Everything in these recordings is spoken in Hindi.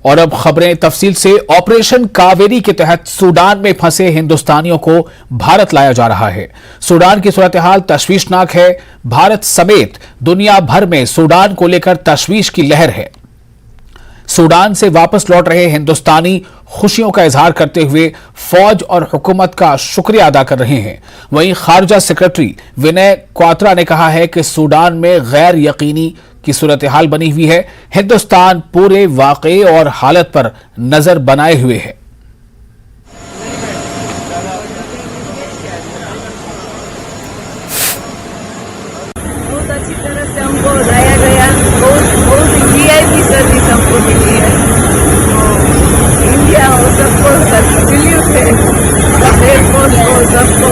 और अब खबरें तफसील से। ऑपरेशन कावेरी के तहत सूडान में फंसे हिंदुस्तानियों को भारत लाया जा रहा है। सूडान की सूरत हाल तशवीशनाक है। भारत समेत दुनिया भर में सूडान को लेकर तशवीश की लहर है। सूडान से वापस लौट रहे हिंदुस्तानी खुशियों का इजहार करते हुए फौज और हुकूमत का शुक्रिया अदा कर रहे हैं। वहीं खारजा सेक्रेटरी विनय क्वात्रा ने कहा है कि सूडान में गैर यकीनी की सूरत हाल बनी हुई है। हिंदुस्तान पूरे वाकये और हालत पर नजर बनाए हुए है। बहुत अच्छी तरह से हमको लाया गया, बहुत वीआईपी सर्विस हमको मिली है। इंडिया और सबको सैल्यूट है, एयरपोर्ट को सबको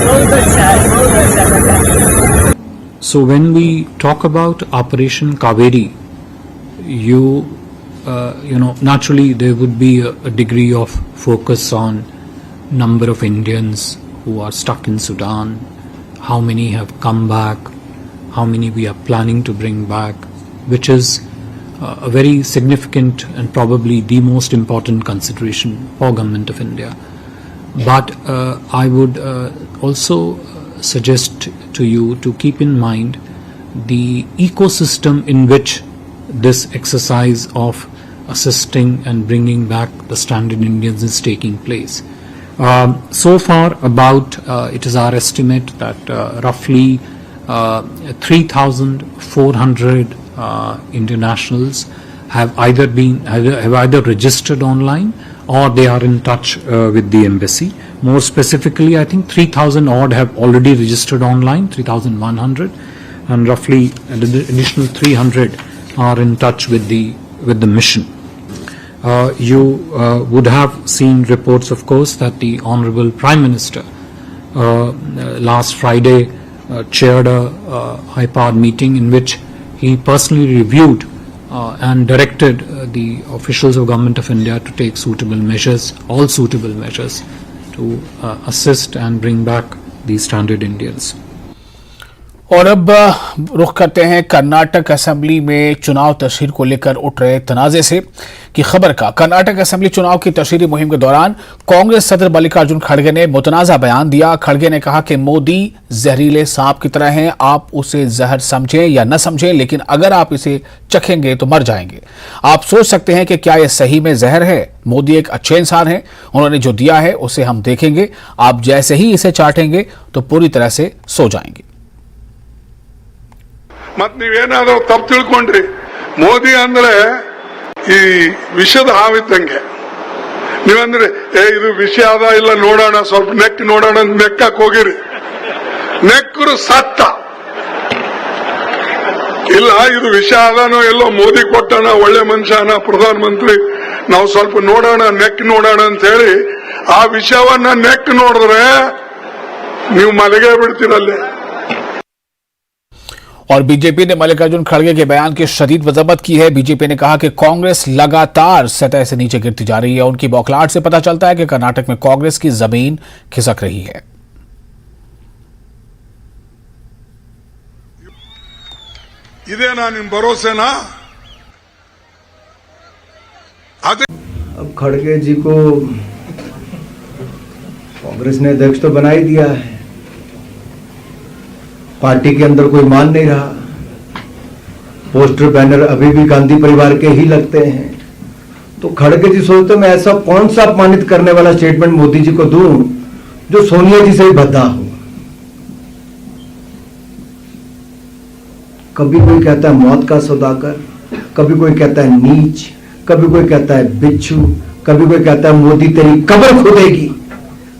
बहुत अच्छा है, बहुत अच्छा लगा। So when we talk about Operation Kaveri, naturally there would be a degree of focus on number of Indians who are stuck in Sudan, how many have come back, how many we are planning to bring back, which is a very significant and probably the most important consideration for Government of India. But I would also suggest to you to keep in mind the ecosystem in which this exercise of assisting and bringing back the stranded Indians is taking place. So far, it is our estimate that roughly 3,400 internationals have either registered online or they are in touch with the embassy. More specifically, I think 3,000 odd have already registered online, 3,100, and roughly an additional 300 are in touch with the mission. You would have seen reports, of course, that the Honorable Prime Minister last Friday chaired a high-powered meeting in which he personally reviewed and directed the officials of Government of India to take all suitable measures to assist and bring back these stranded Indians. और अब रुख करते हैं कर्नाटक असेंबली में चुनाव तशहीर को लेकर उठ रहे तनाजे से की खबर का। कर्नाटक असेंबली चुनाव की तशहीरी मुहिम के दौरान कांग्रेस सदर मल्लिकार्जुन खड़गे ने मुतनाज़ा बयान दिया। खड़गे ने कहा कि मोदी जहरीले सांप की तरह हैं, आप उसे जहर समझें या न समझें, लेकिन अगर आप इसे चखेंगे तो मर जाएंगे। आप सोच सकते हैं कि क्या यह सही में जहर है। मोदी एक अच्छे इंसान हैं, उन्होंने जो दिया है उसे हम देखेंगे। आप जैसे ही इसे चाटेंगे तो पूरी तरह से सो जाएंगे। मत ನೀವೇನಾದರೂ ತಪ್ಪು ತಿಳ್ಕೊಂಡ್ರಿ, ಮೋದಿ ಅಂದ್ರೆ ಈ ವಿಷದ ಹಾವಿದ್ದಂಗೆ. ನೀವಂದ್ರೆ ಇದು ವಿಷ ಅದ ಇಲ್ಲ ನೋಡೋಣ, ಸ್ವಲ್ಪ ನೆಕ್ ನೋಡೋಣ ಅಂತ ನೆಕ್ಕಕ್ಕೆ ಹೋಗಿರಿ, ನೆಕ್ಕರು ಸತ್ತ. ಇಲ್ಲ ಇದು ವಿಷ ಅದಾನೋ ಎಲ್ಲೋ ಮೋದಿ ಕೊಟ್ಟಣ, ಒಳ್ಳೆ ಮನುಷ್ಯನ ಪ್ರಧಾನ ಮಂತ್ರಿ, ನಾವು ಸ್ವಲ್ಪ ನೋಡೋಣ ನೆಕ್ ನೋಡೋಣ ಅಂತ ಹೇಳಿ ಆ ವಿಷವನ್ನ ನೆಕ್ ನೋಡಿದ್ರೆ ನೀವು ಮಲಗೇ ಬಿಡ್ತೀರಲ್ಲೇ। और बीजेपी ने मल्लिकार्जुन खड़गे के बयान की शदीद मजम्मत की है। बीजेपी ने कहा कि कांग्रेस लगातार सतह से नीचे गिरती जा रही है। उनकी बौखलाहट से पता चलता है कि कर्नाटक में कांग्रेस की जमीन खिसक रही है। इदेना निम भरोसेना? अब खड़गे जी को कांग्रेस ने अध्यक्ष तो बना ही दिया है, पार्टी के अंदर कोई मान नहीं रहा। पोस्टर बैनर अभी भी गांधी परिवार के ही लगते हैं। तो खड़गे जी सोचते मैं ऐसा कौन सा अपमानित करने वाला स्टेटमेंट मोदी जी को दूं जो सोनिया जी से ही बद्दा हो। कभी कोई कहता है मौत का सौदागर, कभी कोई कहता है नीच, कभी कोई कहता है बिच्छू, कभी कोई कहता है मोदी तेरी कब्र खोदेगी।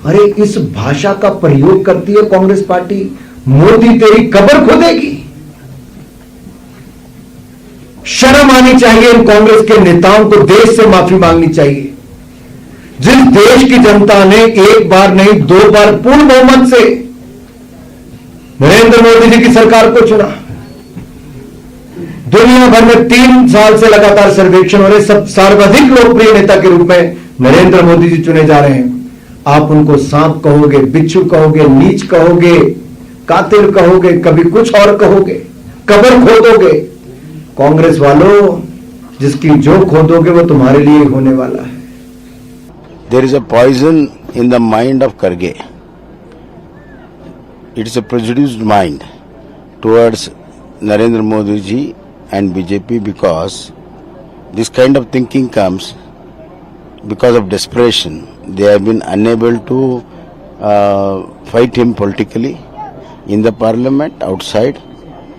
अरे इस भाषा का प्रयोग करती है कांग्रेस पार्टी, मोदी तेरी कब्र खोदेगी। शर्म आनी चाहिए इन कांग्रेस के नेताओं को, देश से माफी मांगनी चाहिए। जिस देश की जनता ने एक बार नहीं 2 बार पूर्ण बहुमत से नरेंद्र मोदी जी की सरकार को चुना, दुनिया भर में 3 साल से लगातार सर्वेक्षण हो रहे, सब सर्वाधिक लोकप्रिय नेता के रूप में नरेंद्र मोदी जी चुने जा रहे हैं। आप उनको सांप कहोगे, बिच्छू कहोगे, नीच कहोगे, कातिल कहोगे, कभी कुछ और कहोगे, कब्र खोदोगे। कांग्रेस वालों जिसकी जो खोदोगे वो तुम्हारे लिए होने वाला है। There is a poison in the mind of Karge. It is a prejudiced mind towards Narendra Modi ji and BJP because this kind of thinking comes because of desperation. They have been unable to fight him politically in the parliament, outside,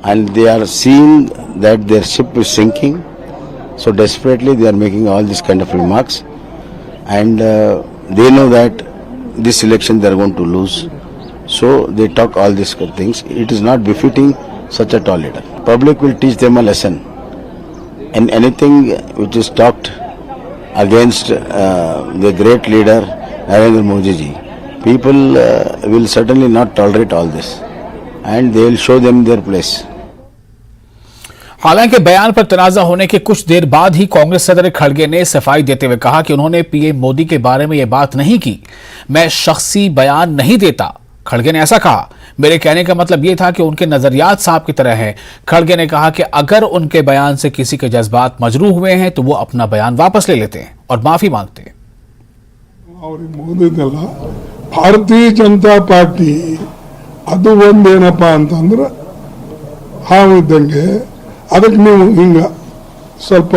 and they are seeing that their ship is sinking. So desperately they are making all these kind of remarks, and they know that this election they are going to lose. So they talk all these good things. It is not befitting such a tall leader. Public will teach them a lesson. And anything which is talked against the great leader Narendra Modi ji, people will certainly not tolerate all this, and they will show them their place. हालांकि बयान पर तनाजा होने के कुछ देर बाद ही कांग्रेस सदर खड़गे ने सफाई देते हुए कहा कि उन्होंने पीएम मोदी के बारे में यह बात नहीं की। मैं शख्सी बयान नहीं देता। खड़गे ने ऐसा कहा, मेरे कहने का मतलब यह था कि उनके नजरियात साहब की तरह हैं। खड़गे ने कहा कि अगर उनके बयान से किसी के जज्बात मजरूह हुए हैं तो वो अपना बयान वापस ले लेते हैं और माफी मांगते हैं। ಭಾರತೀಯ ಜನತಾ ಪಾರ್ಟಿ ಅದು ಒಂದೇನಪ್ಪ ಅಂತಂದ್ರೆ ಹಾವಿದ್ದಂಗೆ ಅದಕ್ಕೆ ನೀವು ಹಿಂಗ ಸ್ವಲ್ಪ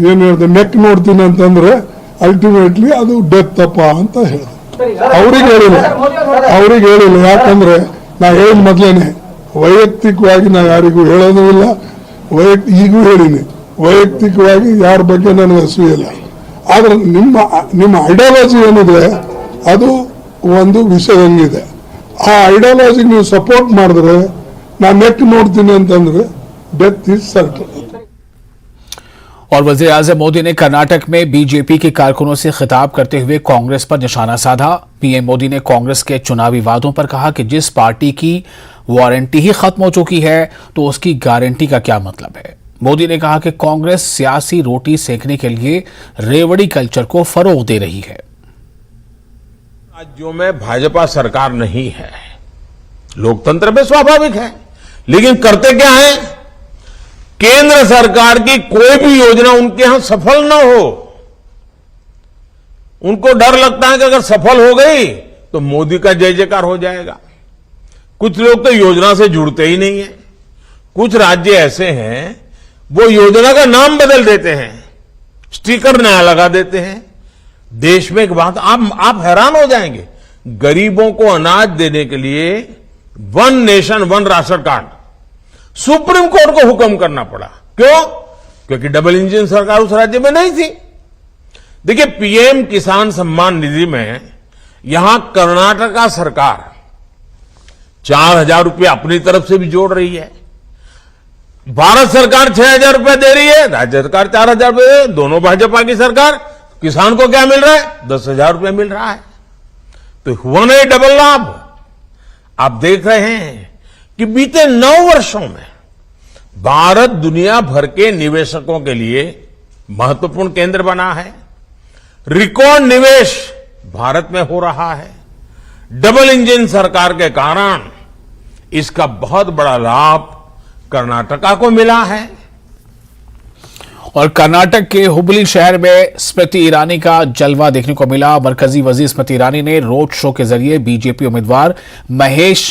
ಏನು ಹೇಳಿದೆ ನೆಕ್ ನೋಡ್ತೀನಿ ಅಂತಂದ್ರೆ ಅಲ್ಟಿಮೇಟ್ಲಿ ಅದು ಡೆತ್ ಅಪ್ಪ ಅಂತ ಹೇಳಿದೆ. ಅವ್ರಿಗೆ ಹೇಳಿಲ್ಲ ಯಾಕಂದ್ರೆ ನಾ ಹೇಳಿದ ಮೊದಲೇನೆ ವೈಯಕ್ತಿಕವಾಗಿ ನಾ ಯಾರಿಗೂ ಹೇಳೋದು ಇಲ್ಲ, ಈಗೂ ಹೇಳಿನಿ ವೈಯಕ್ತಿಕವಾಗಿ ಯಾರ ಬಗ್ಗೆ ನನಗೆ ಅಸೂಯಿಲ್ಲ. ಆದ್ರೆ ನಿಮ್ಮ ಐಡಿಯಾಲಜಿ ಏನಿದೆ ಅದು ಒಂದು ವಿಷಯದಂಗಿದೆ. ಆ ಐಡಿಯಾಲಜಿ ನೀವು ಸಪೋರ್ಟ್ ಮಾಡಿದ್ರೆ ನಾ ನೆಕ್ ನೋಡ್ತೀನಿ ಅಂತಂದ್ರೆ डेथ इज सर्टन। और वजीर आजम मोदी ने कर्नाटक में बीजेपी के कारकुनों से खिताब करते हुए कांग्रेस पर निशाना साधा। पीएम मोदी ने कांग्रेस के चुनावी वादों पर कहा कि जिस पार्टी की वारंटी ही खत्म हो चुकी है तो उसकी गारंटी का क्या मतलब है। मोदी ने कहा कि कांग्रेस सियासी रोटी सेकने के लिए रेवड़ी कल्चर को फरोग दे रही है। राज्यों में भाजपा सरकार नहीं है, लोकतंत्र में स्वाभाविक है, लेकिन करते क्या है, केंद्र सरकार की कोई भी योजना उनके यहां सफल न हो, उनको डर लगता है कि अगर सफल हो गई तो मोदी का जय जयकार हो जाएगा। कुछ लोग तो योजना से जुड़ते ही नहीं है। कुछ राज्य ऐसे हैं वो योजना का नाम बदल देते हैं, स्टिकर नया लगा देते हैं। देश में एक बात आप हैरान हो जाएंगे, गरीबों को अनाज देने के लिए one nation one ration card supreme court को हुक्म करना पड़ा। क्यों? क्योंकि डबल इंजन सरकार उस राज्य में नहीं थी। देखिए, पीएम किसान सम्मान निधि में यहां कर्नाटका सरकार 4,000 रुपये अपनी तरफ से भी जोड़ रही है, भारत सरकार 6,000 रुपये दे रही है, राज्य सरकार 4,000 रुपये, दोनों भाजपा की सरकार। किसान को क्या मिल रहा है? 10,000 रुपये मिल रहा है। तो हुआ नहीं डबल लाभ। आप देख रहे हैं कि बीते 9 वर्षों में भारत दुनिया भर के निवेशकों के लिए महत्वपूर्ण केंद्र बना है। रिकॉर्ड निवेश भारत में हो रहा है। डबल इंजन सरकार के कारण इसका बहुत बड़ा लाभ कर्नाटका को मिला है। और कर्नाटक के हुबली शहर में स्मृति ईरानी का जलवा देखने को मिला। मरकजी वजीर स्मृति ईरानी ने रोड शो के जरिए बीजेपी उम्मीदवार महेश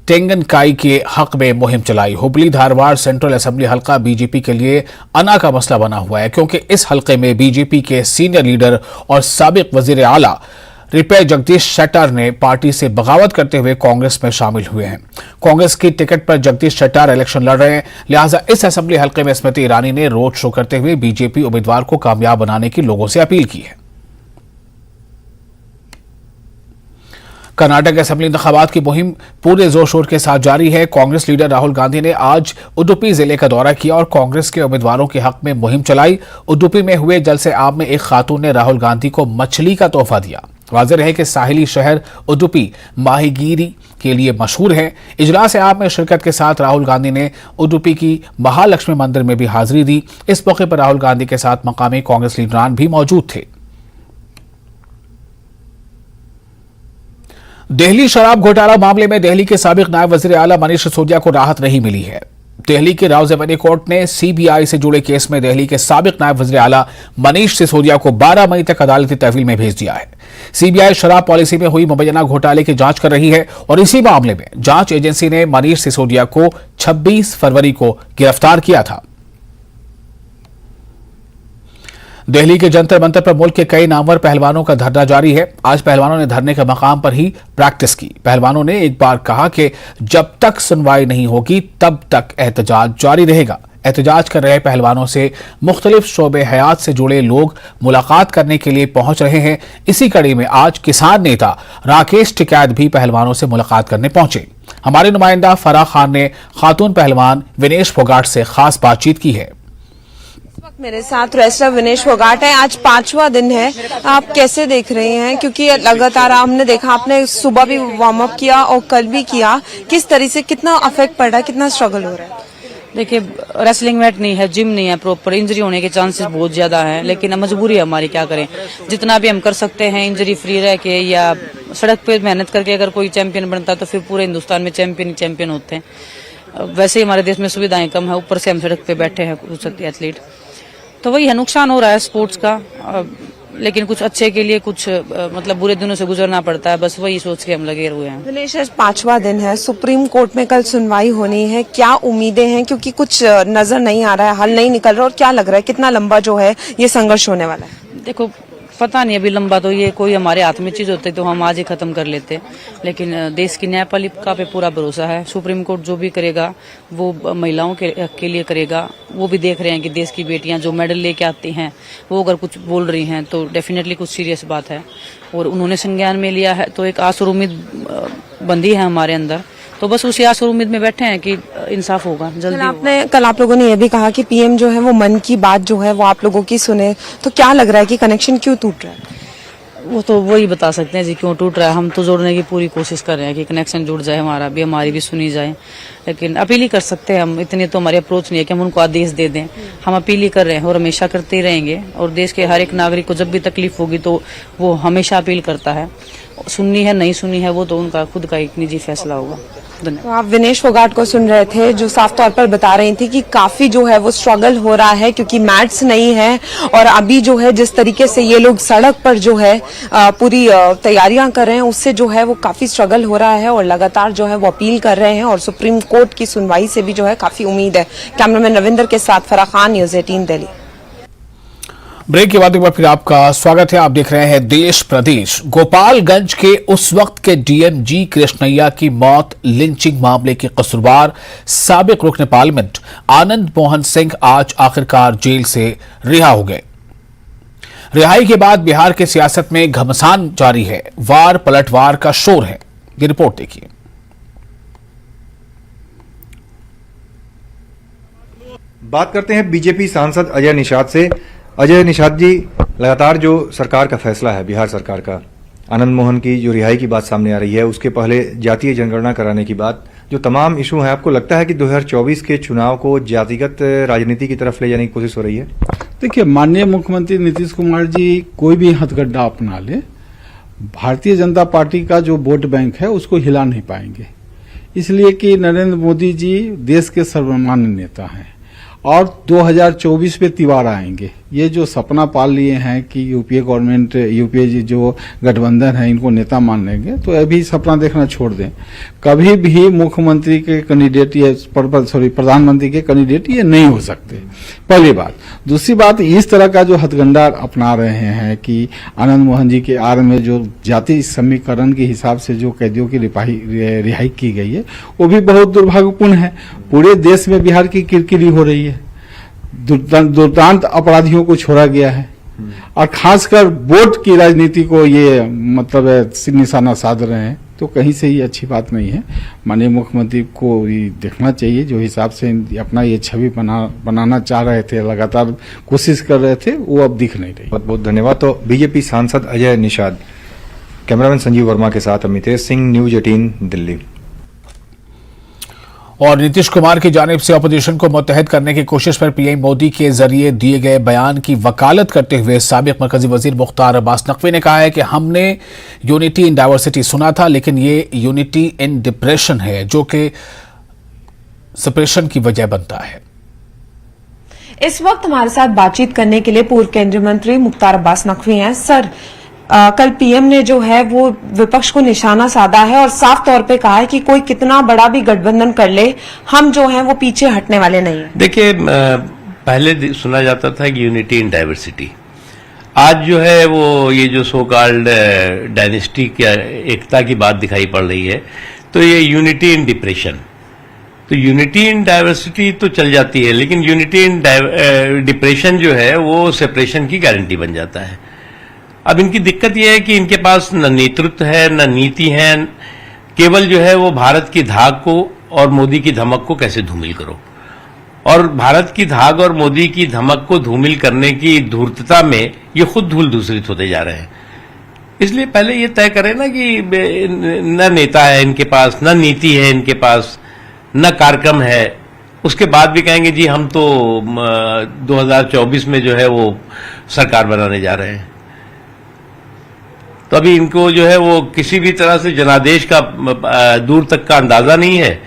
टेंगनकाई के हक में मुहिम चलाई। हुबली धारवाड़ सेंट्रल असेंबली हलका बीजेपी के लिए अना का मसला बना हुआ है, क्योंकि इस हलके में बीजेपी के सीनियर लीडर और साबिक वजीर आला रिपे जगदीश शेट्टार ने पार्टी से बगावत करते हुए कांग्रेस में शामिल हुए हैं। कांग्रेस की टिकट पर जगदीश शेट्टार इलेक्शन लड़ रहे हैं, लिहाजा इस असेंबली हलके में स्मृति ईरानी ने रोड शो करते हुए बीजेपी उम्मीदवार को कामयाब बनाने की लोगों से अपील की है। कर्नाटक असेंबली इंतखाबात की मुहिम पूरे जोर शोर के साथ जारी है। कांग्रेस लीडर राहुल गांधी ने आज उडुपी जिले का दौरा किया और कांग्रेस के उम्मीदवारों के हक में मुहिम चलाई। उडुपी में हुए जलसे आम में एक खातून ने राहुल गांधी को मछली का तोहफा दिया। वाज़ेह रहे कि साहिली शहर उडुपी माहीगीरी के लिए मशहूर है। इजलास आम में शिरकत के साथ राहुल गांधी ने उडुपी की महालक्ष्मी मंदिर में भी हाजिरी दी। इस मौके पर राहुल गांधी के साथ मकामी कांग्रेस लीडरान भी मौजूद थे। दिल्ली शराब घोटाला मामले में दिल्ली के साबिक नायब वजीर आला मनीष सिसोदिया को राहत नहीं मिली है। दिल्ली के रावजवेनी कोर्ट ने सीबीआई से जुड़े केस में दिल्ली के साबिक नायब वज़ीर आला मनीष सिसोदिया को 12 मई तक अदालती तहवील में भेज दिया है। सीबीआई शराब पॉलिसी में हुई मुबैना घोटाले की जांच कर रही है और इसी मामले में जांच एजेंसी ने मनीष सिसोदिया को 26 फरवरी को गिरफ्तार किया था। दिल्ली के जंतर मंतर पर मुल्क के कई नामवर पहलवानों का धरना जारी है। आज पहलवानों ने धरने के मकाम पर ही प्रैक्टिस की। पहलवानों ने एक बार कहा कि जब तक सुनवाई नहीं होगी तब तक एहतजाज जारी रहेगा। एहतजाज कर रहे पहलवानों से मुख्तलिफ शोबे हयात से जुड़े लोग मुलाकात करने के लिए पहुंच रहे हैं। इसी कड़ी में आज किसान नेता राकेश टिकैत भी पहलवानों से मुलाकात करने पहुंचे। हमारे नुमाइंदा फराह खान ने खातून पहलवान विनेश फोगाट से खास बातचीत की है। मेरे साथ रेसलर विनेश फोगाट है। आज 5वां दिन है, आप कैसे देख रहे हैं? क्योंकि लगातार हमने देखा, आपने सुबह भी वार्म अप किया और कल भी किया। किस तरह से कितना अफेक्ट पड़ रहा है, कितना स्ट्रगल हो रहा है? देखिए, रेसलिंग मैट नहीं है, जिम नहीं है प्रॉपर, इंजरी होने के चांसेस बहुत ज्यादा हैं, लेकिन मजबूरी है हमारी, क्या करें। जितना भी हम कर सकते हैं इंजरी फ्री रह के या सड़क पे मेहनत करके अगर कोई चैंपियन बनता है तो फिर पूरे हिंदुस्तान में चैंपियन होते हैं। वैसे ही हमारे देश में सुविधाएं कम है, ऊपर से हम सड़क पे बैठे हैं कुछ एथलीट, तो वही है, नुकसान हो रहा है स्पोर्ट्स का। लेकिन कुछ अच्छे के लिए कुछ मतलब बुरे दिनों से गुजरना पड़ता है, बस वही सोच के हम लगे हुए हैं। दिनेश, 5वां दिन है, सुप्रीम कोर्ट में कल सुनवाई होनी है, क्या उम्मीदें हैं? क्योंकि कुछ नजर नहीं आ रहा है, हल नहीं निकल रहा, और क्या लग रहा है कितना लंबा जो है ये संघर्ष होने वाला है? देखो, पता नहीं, अभी लंबा तो ये कोई हमारे हाथ में चीज होती तो हम आज ही खत्म कर लेते, लेकिन देश की न्यायपालिका पे पूरा भरोसा है। सुप्रीम कोर्ट जो भी करेगा वो महिलाओं के लिए करेगा। वो भी देख रहे हैं कि देश की बेटियां जो मेडल लेके आती हैं वो अगर कुछ बोल रही हैं तो डेफिनेटली कुछ सीरियस बात है, और उन्होंने संज्ञान में लिया है, तो एक आस और उम्मीद बंधी है हमारे अंदर। तो बस उसी आस और उम्मीद में बैठे हैं कि इंसाफ होगा जल्दी। कल आप लोगों ने यह भी कहा कि पीएम जो है वो मन की बात जो है वो आप लोगों की सुने, तो क्या लग रहा है कि कनेक्शन क्यों टूट रहा है? वो तो वही बता सकते हैं जी क्यों टूट रहा है। हम तो जोड़ने की पूरी कोशिश कर रहे हैं कि कनेक्शन जुड़ जाए, हमारी भी सुनी जाए, लेकिन अपील ही कर सकते हैं हम। इतनी तो हमारी अप्रोच नहीं है कि हम उनको आदेश दे दें। हम अपील ही कर रहे हैं और हमेशा करते ही रहेंगे, और देश के हर एक नागरिक को जब भी तकलीफ होगी तो वो हमेशा अपील करता है। सुननी है नहीं सुननी है वो तो उनका खुद का एक निजी फैसला होगा। तो आप विनेश फोगाट को सुन रहे थे, जो साफ तौर पर बता रही थी कि काफी जो है वो स्ट्रगल हो रहा है क्योंकि मैट्स नहीं है, और अभी जो है जिस तरीके से ये लोग सड़क पर जो है पूरी तैयारियां कर रहे हैं उससे जो है वो काफी स्ट्रगल हो रहा है, और लगातार जो है वो अपील कर रहे हैं, और सुप्रीम कोर्ट की सुनवाई से भी जो है काफी उम्मीद है। कैमरामैन रविंदर के साथ फराह खान, न्यूज़ 18 दिल्ली। ब्रेक के बाद एक बार फिर आपका स्वागत है। आप देख रहे हैं देश प्रदेश। गोपालगंज के उस वक्त के डीएम जी कृष्णैया की मौत लिंचिंग मामले के कसूरवार साबिक रुकन पार्लियामेंट आनंद मोहन सिंह आज आखिरकार जेल से रिहा हो गए। रिहाई के बाद बिहार की सियासत में घमासान जारी है, वार पलटवार का शोर है। ये रिपोर्ट देखिए। बात करते हैं बीजेपी सांसद अजय निषाद से। अजय निषाद जी, लगातार जो सरकार का फैसला है, बिहार सरकार का, आनंद मोहन की जो रिहाई की बात सामने आ रही है, उसके पहले जातीय जनगणना कराने की बात, जो तमाम इशू है, आपको लगता है कि 2024 के चुनाव को जातिगत राजनीति की तरफ ले जाने की कोशिश हो रही है? देखिए, माननीय मुख्यमंत्री नीतीश कुमार जी कोई भी हथकंडा अपना ले, भारतीय जनता पार्टी का जो वोट बैंक है उसको हिला नहीं पाएंगे, इसलिए कि नरेंद्र मोदी जी देश के सर्वमान्य नेता हैं और 2024 पे तिवारा आएंगे। ये जो सपना पाल लिए हैं कि यूपीए गवर्नमेंट, यूपीए जो गठबंधन है इनको नेता मान लेंगे, तो अभी सपना देखना छोड़ दें। कभी भी मुख्यमंत्री के कैंडिडेट या प्रधानमंत्री के कैंडिडेट ये नहीं हो सकते, पहली बात। दूसरी बात, इस तरह का जो हथकंडा अपना रहे हैं कि आनंद मोहन जी के आड़ में जो जाति समीकरण के हिसाब से जो कैदियों की रिहाई की गई है वो भी बहुत दुर्भाग्यपूर्ण है। पूरे देश में बिहार की किरकिरी हो रही है, दुर्दांत अपराधियों को छोड़ा गया है, और खासकर वोट की राजनीति को ये मतलब निशाना साध रहे हैं, तो कहीं से ही अच्छी बात नहीं है। माननीय मुख्यमंत्री को ये देखना चाहिए, जो हिसाब से अपना ये छवि बनाना चाह रहे थे, लगातार कोशिश कर रहे थे, वो अब दिख नहीं रही। बहुत बहुत धन्यवाद। तो बीजेपी सांसद अजय निषाद। कैमरामैन संजीव वर्मा के साथ अमितेश सिंह, न्यूज़ 18 दिल्ली। और नीतीश कुमार की जानिब से अपोजिशन को मुत्तहद करने की कोशिश पर पीएम मोदी के जरिए दिए गए बयान की वकालत करते हुए साबिक मरकजी वजीर मुख्तार अब्बास नकवी ने कहा है कि हमने यूनिटी इन डाइवर्सिटी सुना था, लेकिन ये यूनिटी इन डिप्रेशन है, जो कि सेपरेशन की वजह बनता है। इस वक्त हमारे साथ बातचीत करने के लिए पूर्व केंद्रीय मंत्री मुख्तार अब्बास नकवी हैं। सर, कल पीएम ने जो है वो विपक्ष को निशाना साधा है और साफ तौर पे कहा है कि कोई कितना बड़ा भी गठबंधन कर ले, हम जो हैं वो पीछे हटने वाले नहीं हैं। देखिए, पहले सुना जाता था कि यूनिटी इन डाइवर्सिटी, आज जो है वो ये जो सो कॉल्ड डायनेस्टी की एकता की बात दिखाई पड़ रही है, तो ये यूनिटी इन डिप्रेशन। तो यूनिटी इन डाइवर्सिटी तो चल जाती है, लेकिन यूनिटी इन डिप्रेशन जो है वो सेपरेशन की गारंटी बन जाता है। अब इनकी दिक्कत यह है कि इनके पास न नेतृत्व है, न नीति है, केवल जो है वो भारत की धाक को और मोदी की धमक को कैसे धूमिल करो। और भारत की धाक और मोदी की धमक को धूमिल करने की धूर्तता में ये खुद धूल दूसरित होते जा रहे हैं। इसलिए पहले ये तय करें ना कि न नेता है इनके पास, न नीति है इनके पास, न कार्यक्रम है, उसके बाद भी कहेंगे जी हम तो 2024 में जो है वो सरकार बनाने जा रहे हैं। तो अभी इनको जो है वो किसी भी तरह से जनादेश का दूर तक का अंदाजा नहीं है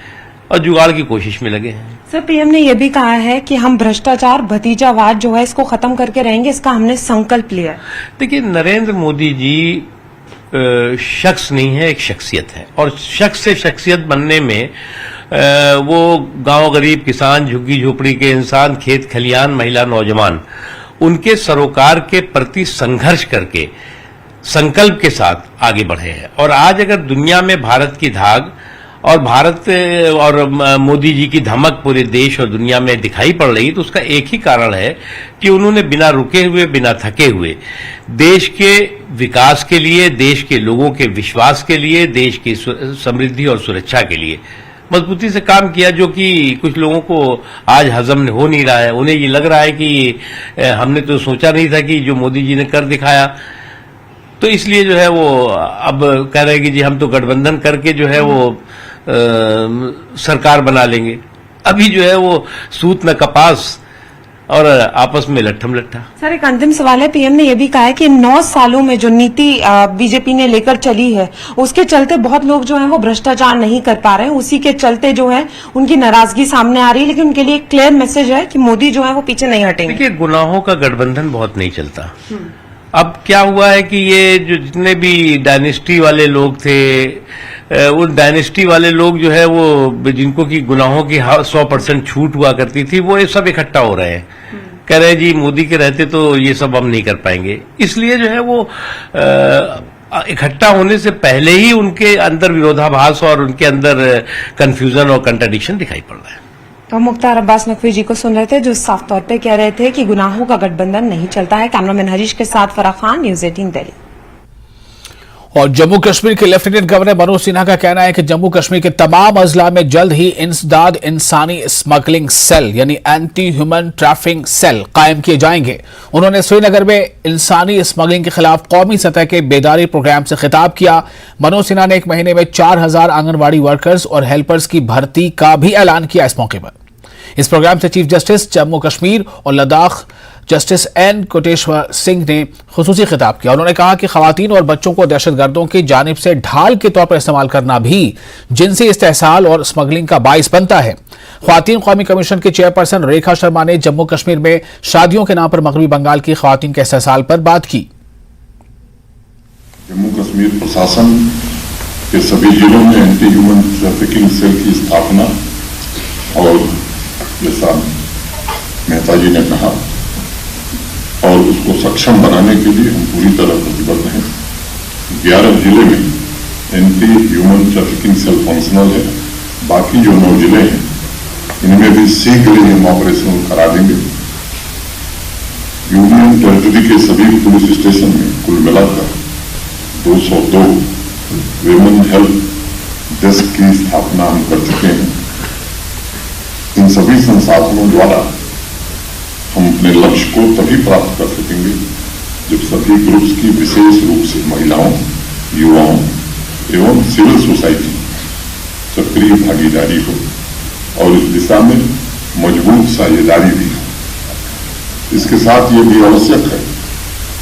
और जुगाड़ की कोशिश में लगे हैं। सर, पीएम ने यह भी कहा है कि हम भ्रष्टाचार, भतीजावाद जो है इसको खत्म करके रहेंगे, इसका हमने संकल्प लिया है। देखिए, नरेंद्र मोदी जी शख्स नहीं है, एक शख्सियत है, और शख्स से शख्सियत बनने में वो गांव गरीब, किसान, झुग्गी झोपड़ी के इंसान, खेत खलियान, महिला, नौजवान, उनके सरोकार के प्रति संघर्ष करके संकल्प के साथ आगे बढ़े हैं। और आज अगर दुनिया में भारत की धाक और भारत और मोदी जी की धमक पूरे देश और दुनिया में दिखाई पड़ रही, तो उसका एक ही कारण है कि उन्होंने बिना रुके हुए, बिना थके हुए देश के विकास के लिए, देश के लोगों के विश्वास के लिए, देश की समृद्धि और सुरक्षा के लिए मजबूती से काम किया, जो कि कुछ लोगों को आज हजम हो नहीं रहा है। उन्हें ये लग रहा है कि हमने तो सोचा नहीं था कि जो मोदी जी ने कर दिखाया, तो इसलिए जो है वो अब कह रहे हैं कि जी हम तो गठबंधन करके जो है वो सरकार बना लेंगे। अभी जो है वो सूत में कपास और आपस में लट्ठम लट्ठा। सर, एक अंतिम सवाल है। पीएम ने यह भी कहा है कि 9 सालों में जो नीति बीजेपी ने लेकर चली है, उसके चलते बहुत लोग जो हैं वो भ्रष्टाचार नहीं कर पा रहे हैं, उसी के चलते जो है उनकी नाराजगी सामने आ रही है, लेकिन उनके लिए एक क्लियर मैसेज है कि मोदी जो है वो पीछे नहीं हटेंगे। देखिए, गुनाहों का गठबंधन बहुत नहीं चलता। अब क्या हुआ है कि ये जो जितने भी डायनेस्टी वाले लोग थे, उन डायनेस्टी वाले लोग जो है वो जिनको की गुनाहों की 100% छूट हुआ करती थी, वो ये सब इकट्ठा हो रहे हैं, कह रहे हैं जी मोदी के रहते तो ये सब हम नहीं कर पाएंगे। इसलिए जो है वो इकट्ठा होने से पहले ही उनके अंदर विरोधाभास और उनके अंदर कंफ्यूजन और कंट्राडिक्शन दिखाई पड़ रहा है। तो मुख्तार अब्बास नकवी जी को सुन रहे थे, जो साफ तौर पे कह रहे थे कि गुनाहों का गठबंधन नहीं चलता है। कैमरामैन हरीश के साथ फराह खान, न्यूज़ 18 दिल्ली। और जम्मू कश्मीर के लेफ्टिनेंट गवर्नर मनोज सिन्हा का कहना है कि जम्मू कश्मीर के तमाम अजला में जल्द ही इंसदाद इंसानी स्मगलिंग सेल यानी एंटी ह्यूमन ट्रैफिकिंग सेल कायम किए जाएंगे। उन्होंने श्रीनगर में इंसानी स्मगलिंग के खिलाफ कौमी सतह के बेदारी प्रोग्राम से खिताब किया। मनोज सिन्हा ने एक महीने में 4000 आंगनबाड़ी वर्कर्स और हेल्पर्स की भर्ती का भी ऐलान किया। इस मौके पर इस प्रोग्राम से चीफ जस्टिस जम्मू कश्मीर और लद्दाख जस्टिस एन कोटेश्वर सिंह ने खुसूसी खिताब किया। उन्होंने कहा कि खवातीन और बच्चों को दहशतगर्दों की जानिब से ढाल के तौर पर इस्तेमाल करना भी जिनसी इस्तेहसाल और स्मगलिंग का बाइस बनता है। खवातीन कौमी कमीशन की चेयरपर्सन रेखा शर्मा ने जम्मू कश्मीर में शादियों के नाम पर मगरबी बंगाल की खवातीन के इस्तेहसाल पर बात की। जम्मू कश्मीर प्रशासन के सभी जिलों में एंटी ह्यूमन ट्रैफिकिंग सेल की स्थापना और जैसा मेहता जी ने कहा और उसको सक्षम बनाने के लिए हम पूरी तरह प्रतिबद्ध हैं। 11 जिले में anti human trafficking cell functional है। बाकी जो 9 जिले हैं इनमें भी शीघ्र ही हम ऑपरेशनल करा देंगे। यूनियन टेरिटरी के सभी पुलिस स्टेशन में कुल मिलाकर 202 विमेन हेल्प डेस्क की स्थापना हम कर चुके हैं। इन सभी संसाधनों द्वारा हम अपने लक्ष्य को तभी प्राप्त कर सकेंगे जब सभी ग्रुप्स की विशेष रूप से महिलाओं, युवाओं एवं सिविल सोसाइटी सक्रिय भागीदारी हो और इस दिशा में मजबूत साझेदारी भी हो। इसके साथ ये भी आवश्यक है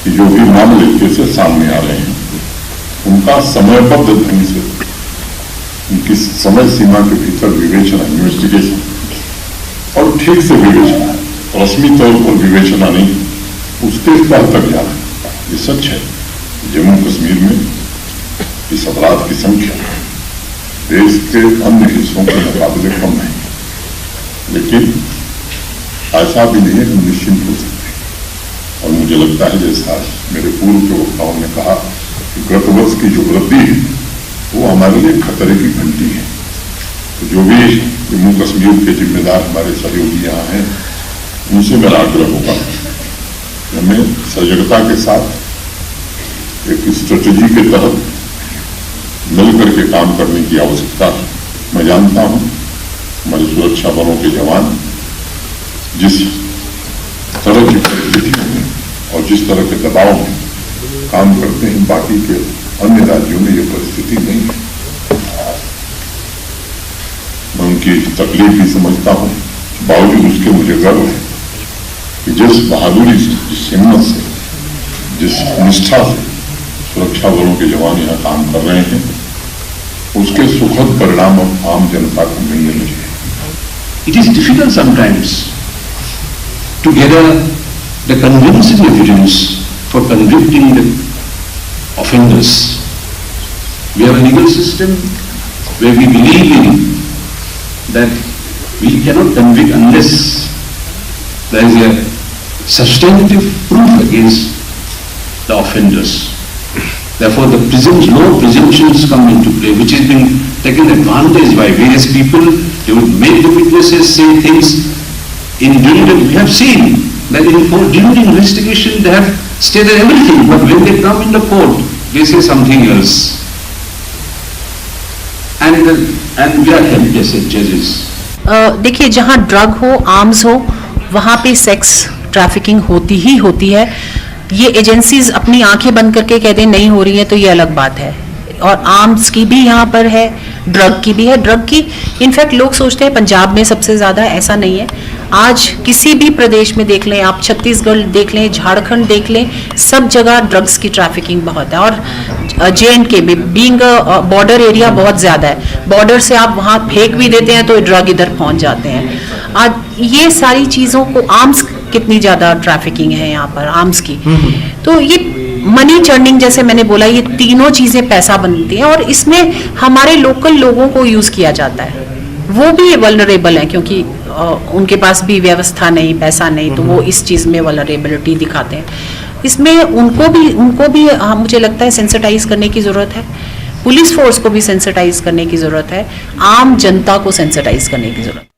कि जो भी मामले कैसे सामने आ रहे हैं उनका समयबद्ध ढंग से उनकी समय सीमा के भीतर विवेचना, इन्वेस्टिगेशन और ठीक से विवेचना, रस्मी तौर पर विवेचना नहीं, उसके स्तर तक जाना। ये सच है, जम्मू कश्मीर में इस अपराध की संख्या देश के अन्य हिस्सों के मुकाबले कम नहीं, लेकिन ऐसा भी नहीं है हम निश्चिंत हो सकते। और मुझे लगता है जैसा मेरे पूर्व के वक्ताओं ने कहा कि गत वर्ष की जो वृद्धि है वो हमारे लिए खतरे की घंटी है। तो जो भी जम्मू कश्मीर के जिम्मेदार हमारे सहयोगी यहाँ हैं, उनसे मेरा आग्रह होगा कि हमें सजगता के साथ एक स्ट्रेटेजी के तहत मिलकर के काम करने की आवश्यकता है। मैं जानता हूं हमारे सुरक्षा बलों के जवान जिस तरह की परिस्थितियों में और जिस तरह के दबाव में काम करते हैं, बाकी के अन्य राज्यों में ये परिस्थिति नहीं है। मैं उनकी तकलीफ भी समझता हूं, बावजूद उसके मुझे गर्व है कि जिस बहादुरी से, जिस हिम्मत से, जिस निष्ठा से सुरक्षा बलों के जवान यहाँ काम कर रहे हैं, उसके सुखद परिणाम आम जनता को मिलने लगे। It is difficult sometimes to gather the convincing evidence for convicting the offenders. We have a legal system where we believe in that we cannot convict unless there is a substantive proof against the offenders. Therefore, the law presumptions come into play, which has been taken advantage by various people. They would make the witnesses say things. We have seen that during the investigation they have stated everything, but when they come in the court, they say something else. And we are helpless as judges. देखिए, जहाँ ड्रग हो, आर्म्स हो, वहाँ पे सेक्स ट्रैफिकिंग होती ही होती है। ये एजेंसीज अपनी आंखें बंद करके कह दें नहीं हो रही है तो ये अलग बात है। और आर्म्स की भी यहाँ पर है, ड्रग की भी है। ड्रग की इनफैक्ट लोग सोचते हैं पंजाब में सबसे ज्यादा, ऐसा नहीं है। आज किसी भी प्रदेश में देख लें आप, छत्तीसगढ़ देख लें, झारखंड देख लें, सब जगह ड्रग्स की ट्रैफिकिंग बहुत है। और J&K में बीइंग बॉर्डर एरिया बहुत ज्यादा है। बॉर्डर से आप वहाँ फेंक भी देते हैं तो ड्रग इधर पहुंच जाते हैं। आज ये सारी चीजों को, आर्म्स कितनी ज्यादा ट्रैफिकिंग है यहाँ पर, आर्म्स की। तो ये मनी चर्निंग, जैसे मैंने बोला, ये तीनों चीजें पैसा बनती हैं और इसमें हमारे लोकल लोगों को यूज किया जाता है। वो भी वल्नरेबल है क्योंकि उनके पास भी व्यवस्था नहीं, पैसा नहीं, तो वो इस चीज में वल्नरेबिलिटी दिखाते हैं। इसमें उनको भी मुझे लगता है सेंसिटाइज करने की जरूरत है। पुलिस फोर्स को भी सेंसिटाइज करने की जरूरत है। आम जनता को सेंसिटाइज करने की जरूरत है।